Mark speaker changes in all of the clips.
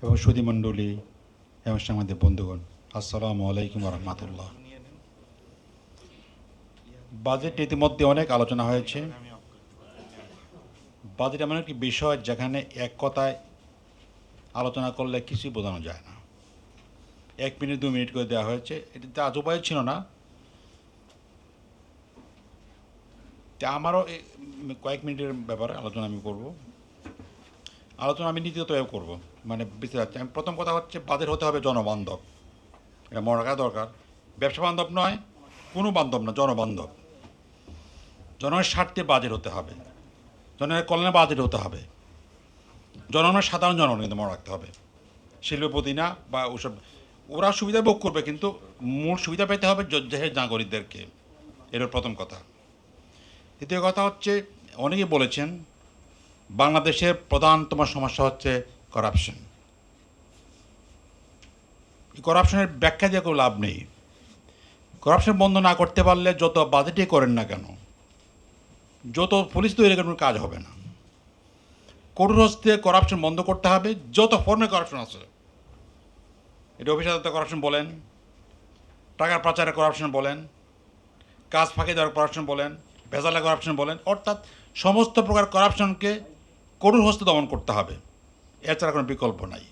Speaker 1: এবং সুধীমণ্ডলী এবং সাংবাদিক বন্ধুগণ, আসসালামু আলাইকুম রহমতুল্লাহ। বাজেট ইতিমধ্যে অনেক আলোচনা হয়েছে। বাজেট এমন একটি বিষয় যেখানে এক কথায় আলোচনা করলে কিছুই বোঝানো যায় না। 1 মিনিট 2 মিনিট করে দেওয়া হয়েছে, এটাতে আজ উপায় ছিল না। আমারও কয়েক মিনিটের ব্যাপারে আলোচনা আমি করব। আলোচনা আমি নীতিগতভাবে করব, মানে বুঝতে যাচ্ছি। আমি প্রথম কথা হচ্ছে বাজেট হতে হবে জনবান্ধব, এটা মনে রাখা দরকার। ব্যবসা বান্ধব নয়, কোনো বান্ধব না, জনবান্ধব। জনগণের স্বার্থে বাজেট হতে হবে, জনগণের কল্যাণে বাজেট হতে হবে। জনগণের সাধারণ জনগণ কিন্তু মনে রাখতে হবে, শিল্পপতি না বা ওসব। ওরা সুবিধা ভোগ করবে, কিন্তু মূল সুবিধা পেতে হবে দেশের নাগরিকদেরকে। এটা প্রথম কথা। দ্বিতীয় কথা হচ্ছে, অনেকেই বলেছেন বাংলাদেশের প্রধানতম সমস্যা হচ্ছে করাপশন। এই করাপশনের ব্যাখ্যা দিয়ে কোনো লাভ নেই। করাপশন বন্ধ না করতে পারলে যত বাজেটই করেন না কেন, যত পুলিশ তৈরি করার কাজ হবে না। কঠোর হস্তে করাপশন বন্ধ করতে হবে, যত ফর্মের করাপশন আছে। এটা অফিস আদালতে করাপশন বলেন, টাকার পাচারের করাপশন বলেন, কাজ ফাঁকি দেওয়ার করাপশন বলেন, ভেজালের করাপশন বলেন, অর্থাৎ সমস্ত প্রকার করাপশনকে কঠোর হস্তে দমন করতে হবে। এছাড়া কোনো বিকল্প নাই।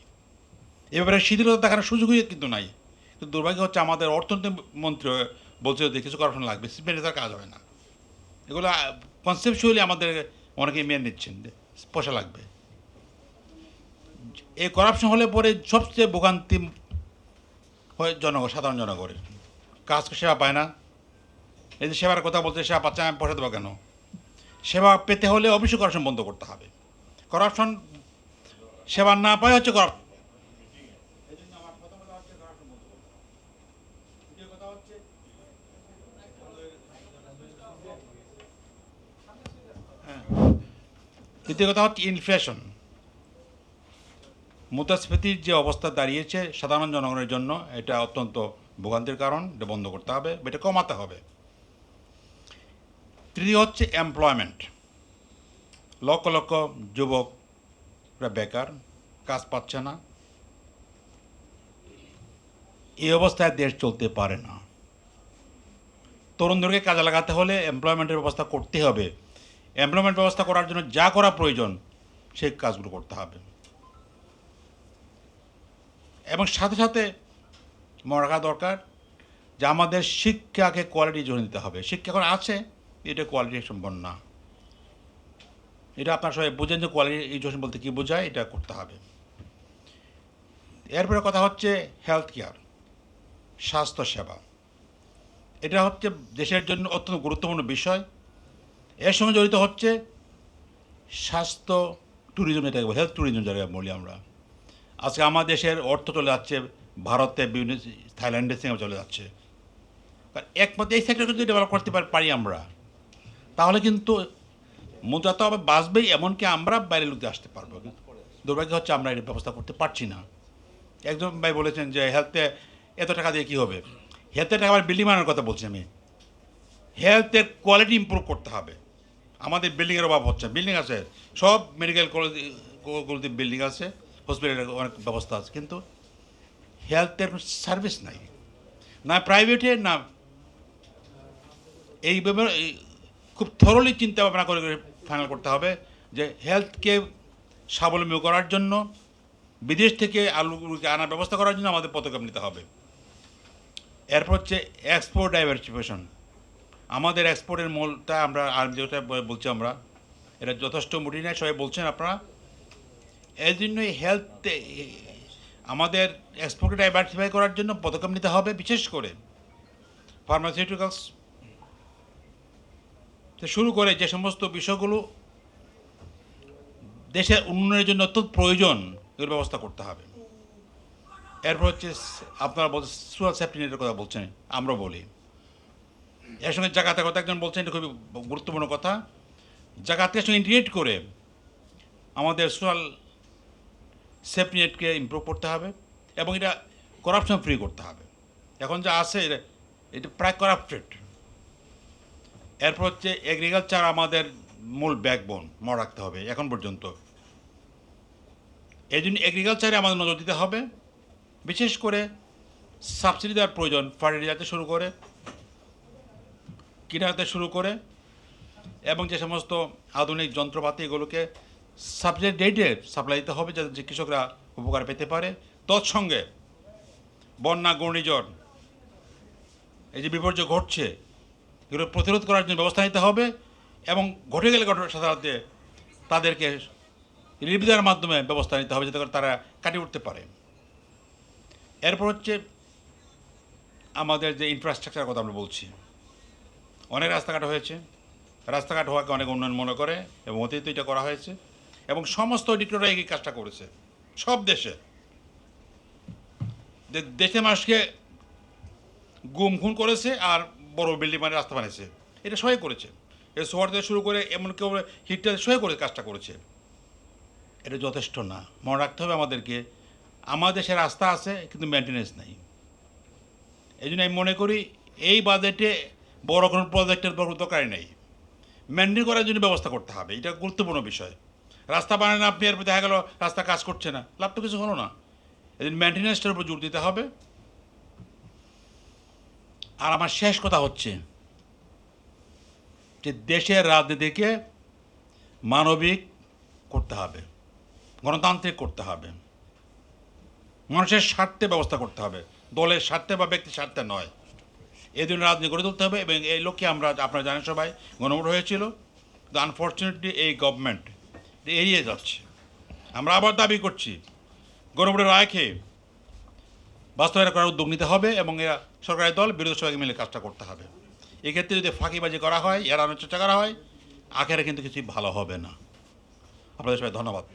Speaker 1: এ ব্যাপারে শিথিলতা দেখানোর সুযোগই কিন্তু নাই। কিন্তু দুর্ভাগ্য হচ্ছে আমাদের অর্থনীতি মন্ত্রী বলছে যে কিছু করাপশন লাগবে, মেনে কাজ হবে না। এগুলো কনসেপচুয়ালি আমাদের অনেকেই মেনে নিচ্ছেন যে পয়সা লাগবে। এই করাপশন হলে পরে সবচেয়ে ভোগান্তি হয় সাধারণ জনগণের। কাজ সেবা পায় না। এই যে সেবার কথা বলতে, সেবা পাচ্ছে, আমি পয়সা দেবো কেন? সেবা পেতে হলে অবশ্যই করাপশন বন্ধ করতে হবে। করাপশন সেবা না পায় হচ্ছে করাপশন। দ্বিতীয় কথা হচ্ছে ইনফ্লেশন। মুদ্রাস্ফীতির যে অবস্থা দাঁড়িয়েছে সাধারণ জনগণের জন্য, এটা অত্যন্ত ভোগান্তির কারণ। এটা বন্ধ করতে হবে, এটা কমাতে হবে। তৃতীয় হচ্ছে এমপ্লয়মেন্ট। লক্ষ লক্ষ যুবকরা বেকার, কাজ পাচ্ছে না। এই অবস্থায় দেশ চলতে পারে না। তরুণদেরকে কাজে লাগাতে হলে এমপ্লয়মেন্টের ব্যবস্থা করতে হবে। এমপ্লয়মেন্ট ব্যবস্থা করার জন্য যা করা প্রয়োজন সেই কাজগুলো করতে হবে। এবং সাথে সাথে মনে রাখা দরকার যে আমাদের শিক্ষাকে কোয়ালিটি জোর দিতে হবে। শিক্ষা এখন আছে, এটা কোয়ালিটি সম্পন্ন না। এটা আপনার সবাই বুঝেন যে কোয়ালিটি এডুকেশন বলতে কী বোঝায়, এটা করতে হবে। এরপরে কথা হচ্ছে হেলথ কেয়ার, স্বাস্থ্যসেবা। এটা হচ্ছে দেশের জন্য অত্যন্ত গুরুত্বপূর্ণ বিষয়। এর সঙ্গে জড়িত হচ্ছে স্বাস্থ্য ট্যুরিজম, যেটাকে হেলথ ট্যুরিজম যেটাকে বলি আমরা। আজকে আমার দেশের অর্থ চলে যাচ্ছে ভারতে, বিভিন্ন থাইল্যান্ডের সঙ্গে চলে যাচ্ছে। একমাত্র এই সেক্টরকে যদি ডেভেলপ করতে পারি আমরা, তাহলে কিন্তু মুদ্রা তো আবার বাঁচবেই, এমনকি আমরা বাইরের লোকদের আসতে পারবো। দুর্ভাগ্য হচ্ছে আমরা এর ব্যবস্থা করতে পারছি না। একজন ভাই বলেছেন যে হেলথে এত টাকা দিয়ে কী হবে। হেলথের টাকা আবার বিল্ডিং বানানোর কথা বলছি আমি। হেলথের কোয়ালিটি ইম্প্রুভ করতে হবে। আমাদের বিল্ডিংয়ের অভাব হচ্ছে। বিল্ডিং আছে, সব মেডিকেল কলেজগুলোতে বিল্ডিং আছে, হসপিটালের অনেক ব্যবস্থা আছে, কিন্তু হেলথের সার্ভিস নাই, না প্রাইভেটে না। এই ব্যাপারে খুব থরলি চিন্তা ভাবনা করে ফাইনাল করতে হবে যে হেলথকে স্বাবলম্বী করার জন্য বিদেশ থেকে আলুগুলোকে আনার ব্যবস্থা করার জন্য আমাদের পদক্ষেপ নিতে হবে। এরপর হচ্ছে এক্সপোর্ট ডাইভার্সিফিকেশন। আমাদের এক্সপোর্টের মূলটা আমরা আর যেটা বলছি আমরা, এটা যথেষ্ট মোটি নেয়, সবাই বলছেন আপনারা। এই জন্যই হেলথ আমাদের এক্সপোর্টকে ডাইভার্সিফাই করার জন্য পদক্ষেপ নিতে হবে, বিশেষ করে ফার্মাসিউটিক্যালস শুরু করে যে সমস্ত বিষয়গুলো দেশের উন্নয়নের জন্য অত্যন্ত প্রয়োজন, এগুলোর ব্যবস্থা করতে হবে। এরপর হচ্ছে আপনারা বলছেন সোশ্যাল সেফটি নেটের কথা বলছেন, আমরা বলি। এর সঙ্গে জাকাতের কথা একজন বলছেন, এটা খুবই গুরুত্বপূর্ণ কথা। জাকাতকে সঙ্গে ইন্টিগ্রেট করে আমাদের সোশ্যাল সেফটি নেটকে ইমপ্রুভ করতে হবে, এবং এটা করাপশন ফ্রি করতে হবে। এখন যা আছে এটা প্রায় করাপ্টেড। এরপর হচ্ছে এগ্রিকালচার আমাদের মূল ব্যাকবোন, মনে রাখতে হবে। এখন পর্যন্ত এই জন্য এগ্রিকালচারে আমাদের নজর দিতে হবে, বিশেষ করে সাবসিডি দেওয়ার প্রয়োজন, ফার্টিলাইজার থেকে শুরু করে কীটনাশক শুরু করে, এবং যে সমস্ত আধুনিক যন্ত্রপাতি এগুলোকে সাবসিডি রেটে সাপ্লাই দিতে হবে, যাতে যে কৃষকরা উপকার পেতে পারে। তৎসঙ্গে বন্যা, ঘূর্ণিঝড়, এই যে বিপর্যয় ঘটছে, এগুলো প্রতিরোধ করার জন্য ব্যবস্থা নিতে হবে, এবং ঘটে গেলে ঘটনার সাথে সাথে তাদেরকে রিলিফ দেওয়ার মাধ্যমে ব্যবস্থা নিতে হবে, যাতে করে তারা কাটিয়ে উঠতে পারে। এরপর হচ্ছে আমাদের যে ইনফ্রাস্ট্রাকচারের কথা আমরা বলছি, অনেক রাস্তাঘাট হয়েছে, রাস্তাঘাট হওয়াকে অনেক উন্নয়ন মনে করে, এবং অতীতে এটা করা হয়েছে, এবং সমস্ত ডিক্টেটররা এই কাজটা করেছে সব দেশে। দেশের মানুষকে গুম খুন করেছে আর বড় বিল্ডিং মানে রাস্তা বানিয়েছে, এটা সবাই করেছে। এর শহর থেকে শুরু করে এমন কেউ হিটটা সবাই করে কাজটা করেছে। এটা যথেষ্ট না, মনে রাখতে হবে আমাদেরকে, আমাদের দেশে রাস্তা আছে কিন্তু মেনটেন্যান্স নাই। এই জন্য আমি মনে করি এই বাজেটে বড় কোনো প্রজেক্টের দরকারই নেই, মেনটেন করার জন্য ব্যবস্থা করতে হবে, এটা গুরুত্বপূর্ণ বিষয়। রাস্তা বানান আপনি, এর দেখা গেল রাস্তা কাজ করছে না, লাভ তো কিছু হলো না। এই জন্য মেনটেন্যান্সটার উপর জোর দিতে হবে। আর আমার শেষ কথা হচ্ছে যে দেশের রাজনীতিকে মানবিক করতে হবে, গণতান্ত্রিক করতে হবে, মানুষের স্বার্থে ব্যবস্থা করতে হবে, দলের স্বার্থে বা ব্যক্তির স্বার্থে নয়। এই জন্য রাজনীতি গড়ে তুলতে হবে, এবং এই লক্ষ্যে আমরা, আপনারা জানেন সবাই, গণভোট হয়েছিল। কিন্তু আনফর্চুনেটলি এই গভর্নমেন্ট এড়িয়ে যাচ্ছে। আমরা আবার দাবি করছি গণভোটের রায় খেয়ে বাস্তবায়ন করার উদ্যোগ নিতে হবে, এবং এরা সরকারি দল বিরোধী সবাইকে মিলে কাজটা করতে হবে। এক্ষেত্রে যদি ফাঁকিবাজি করা হয়, এড়ানোর চেষ্টা করা হয়, আখেরে কিন্তু কিছুই ভালো হবে না। আপনাদের সবাই ধন্যবাদ।